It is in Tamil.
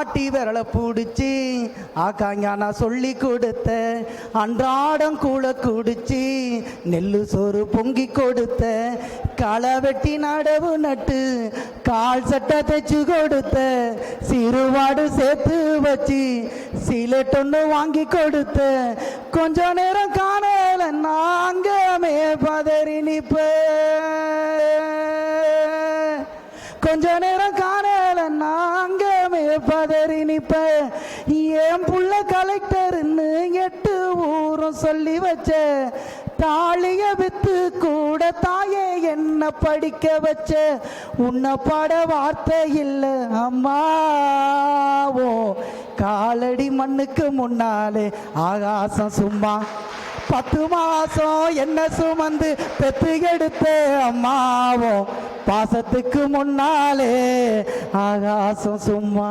ஆட்டி விரலை பிடிச்சி ஆக்காங்க நான் சொல்லி கொடுத்த அன்றாடம் கூழ குடிச்சி நெல்லு சோறு பொங்கி கொடுத்த களை வெட்டி நடவு நட்டு கால் சட்டை தைச்சு கொடுத்த சிறுவாடு சேர்த்து வச்சு சிலட்டொன்னு வாங்கி கொடுத்த கொஞ்ச நேரம் காணல நாங்கமே பதறி நிப்ப கொஞ்ச நேரம் காணல நாங்கமே பதறி நிப்ப என் புள்ள கலெக்டர்னு 8 ஊரும் சொல்லி வச்ச தாலிய வித்து கூட தாயே என்ன படிக்க வச்ச உன்னை பாட வார்த்தை இல்லை அம்மாவோ காலடி மண்ணுக்கு முன்னாலே ஆகாசம் சும்மா 10 மாசம் என்ன சுமந்து பெத்து எடுத்த அம்மாவோ பாசத்துக்கு முன்னாலே ஆகாசம் சும்மா.